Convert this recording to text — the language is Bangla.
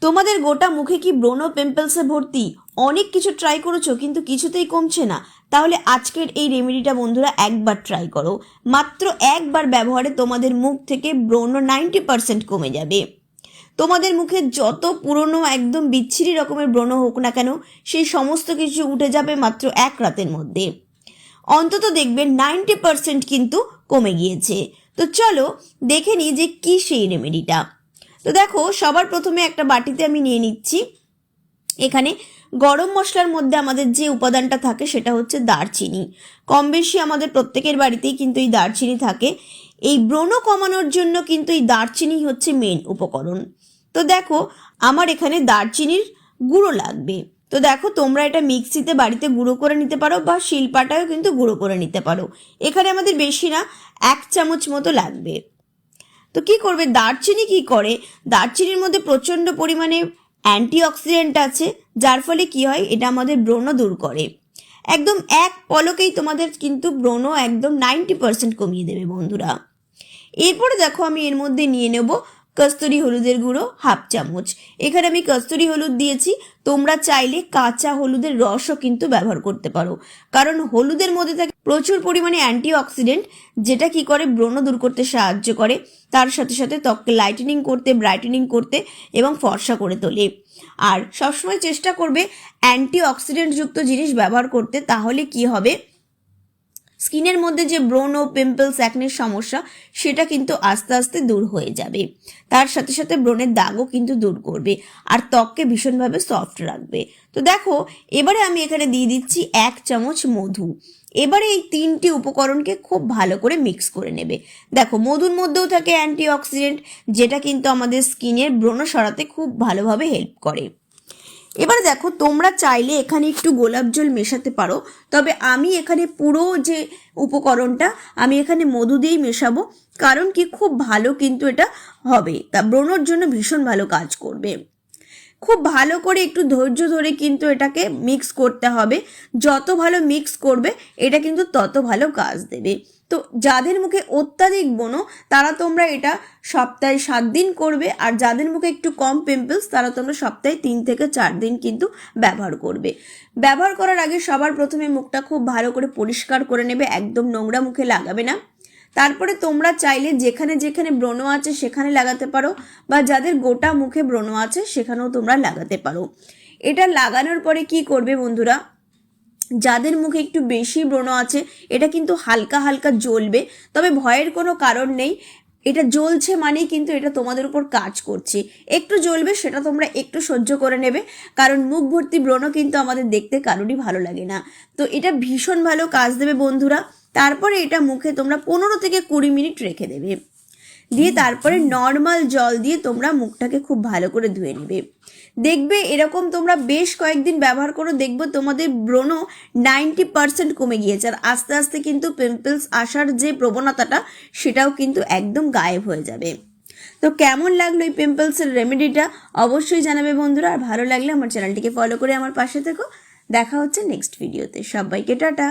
তোমাদের গোটা মুখে কি ব্রণ পিম্পলসে ভর্তি? অনেক কিছু ট্রাই করেছো কিন্তু কিছুতেই কমছে না? তাহলে আজকের এই রেমেডিটা বন্ধুরা একবার ট্রাই করো। মাত্র একবার ব্যবহারে তোমাদের মুখ থেকে ব্রণ 90% কমে যাবে। তোমাদের মুখে যত পুরনো একদম বিচ্ছিরি রকমের ব্রণ হোক না কেন, সেই সমস্ত কিছু উঠে যাবে মাত্র এক রাতের মধ্যে। অন্তত দেখবে 90% কিন্তু কমে গিয়েছে। তো চলো দেখে নিই যে কি সেই রেমেডিটা। তো দেখো, সবার প্রথমে একটা বাটিতে আমি নিয়ে নিচ্ছি। এখানে গরম মশলার মধ্যে আমাদের যে উপাদানটা থাকে সেটা হচ্ছে দারচিনি। কম বেশি আমাদের প্রত্যেকের বাড়িতেই কিন্তু এই দারচিনি থাকে। এই ব্রণ কমানোর জন্য কিন্তু এই দারচিনি হচ্ছে মেন উপকরণ। তো দেখো, আমার এখানে দারচিনির গুঁড়ো লাগবে। তো দেখো, তোমরা এটা মিক্সিতে বাড়িতে গুঁড়ো করে নিতে পারো বা শিলপাটায়ও কিন্তু গুঁড়ো করে নিতে পারো। এখানে আমাদের বেশি না, 1 চামচ মতো লাগবে। তো কি করবে, দারচিনি কি করে, দারচিনির মধ্যে প্রচণ্ড পরিমাণে অ্যান্টিঅক্সিডেন্ট আছে, যার ফলে কি হয়, এটা আমাদের ব্রণ দূর করে। একদম এক পলকেই তোমাদের কিন্তু ব্রণ একদম 90% কমিয়ে দেবে বন্ধুরা। এরপরে দেখো, আমি এর মধ্যে নিয়ে নেব কস্তুরি হলুদের গুঁড়ো 1/2 চামচ। এখানে আমি কস্তুরি হলুদ দিয়েছি, তোমরা চাইলে কাঁচা হলুদের রসও কিন্তু ব্যবহার করতে পারো, কারণ হলুদের মধ্যে থাকে প্রচুর পরিমাণে অ্যান্টিঅক্সিডেন্ট, যেটা কি করে ব্রণ দূর করতে সাহায্য করে, তার সাথে সাথে ত্বককে লাইটেনিং করতে, ব্রাইটেনিং করতে এবং ফর্সা করে তোলে। আর সবসময় চেষ্টা করবে অ্যান্টিঅক্সিডেন্ট যুক্ত জিনিস ব্যবহার করতে, তাহলে কি হবে, স্কিনের মধ্যে যে ব্রণ ও পিম্পলস অ্যাকনের সমস্যা সেটা কিন্তু আস্তে আস্তে দূর হয়ে যাবে। তার সাথে সাথে ব্রণের দাগও কিন্তু দূর করবে আর ত্বককে ভীষণভাবে সফট রাখবে। তো দেখো, এবারে আমি এখানে দিয়ে দিচ্ছি 1 চামচ মধু। এবারে এই 3টি উপকরণকে খুব ভালো করে মিক্স করে নেবে। দেখো, মধুর মধ্যেও থাকে অ্যান্টিঅক্সিডেন্ট, যেটা কিন্তু আমাদের স্কিনের ব্রণ সরাতে খুব ভালোভাবে হেল্প করে। এবারে দেখো, তোমরা চাইলে এখানে একটু গোলাপ জল মেশাতে পারো, তবে আমি এখানে পুরো যে উপকরণটা আমি এখানে মধু দিয়েই মেশাবো, কারণ কি খুব ভালো কিন্তু এটা হবে, তা ব্রণর জন্য ভীষণ ভালো কাজ করবে। খুব ভালো করে একটু ধৈর্য ধরে কিন্তু এটাকে মিক্স করতে হবে। যত ভালো মিক্স করবে এটা কিন্তু তত ভালো কাজ দেবে। তো যাদের মুখে অত্যাধিক ব্রণ, তারা তোমরা এটা সপ্তাহে 7 দিন করবে, আর যাদের মুখে একটু কম পিম্পলস তারা তোমরা সপ্তাহে 3 থেকে 4 দিন কিন্তু ব্যবহার করবে। ব্যবহার করার আগে সবার প্রথমে মুখটা খুব ভালো করে পরিষ্কার করে নেবে, একদম নোংরা মুখে লাগাবে না। তারপরে তোমরা চাইলে যেখানে যেখানে ব্রণ আছে সেখানে লাগাতে পারো, বা যাদের গোটা মুখে ব্রণ আছে সেখানেও তোমরা লাগাতে পারো। এটা লাগানোর পরে কি করবে বন্ধুরা, যাদের মুখে একটু বেশি ব্রণ আছে এটা কিন্তু হালকা হালকা জ্বলবে, তবে ভয়ের কোনো কারণ নেই। এটা জ্বলছে মানেই কিন্তু এটা তোমাদের উপর কাজ করছে। একটু জ্বলবে, সেটা তোমরা একটু সহ্য করে নেবে, কারণ মুখ ভর্তি ব্রণ কিন্তু আমাদের দেখতে কারোরই ভালো লাগে না। তো এটা ভীষণ ভালো কাজ দেবে বন্ধুরা। তারপরে এটা মুখে তোমরা 15 থেকে 20 মিনিট রেখে দেবে, দিয়ে তারপরে নর্মাল জল দিয়ে তোমরা মুখটাকে খুব ভালো করে ধুয়ে নেবে। দেখবে এরকম তোমরা বেশ কয়েকদিন ব্যবহার করো, দেখবে তোমাদের ব্রণ 90% কমে গিয়েছে, আর আস্তে আস্তে কিন্তু পিম্পলস আসার যে প্রবণতাটা সেটাও কিন্তু একদম গায়েব হয়ে যাবে। তো কেমন লাগলো এই পিম্পলসের রেমেডিটা অবশ্যই জানাবে বন্ধুরা, আর ভালো লাগলে আমার চ্যানেলটিকে ফলো করে আমার পাশে থেকো। দেখা হচ্ছে নেক্সট ভিডিওতে। সবাইকে টাটা।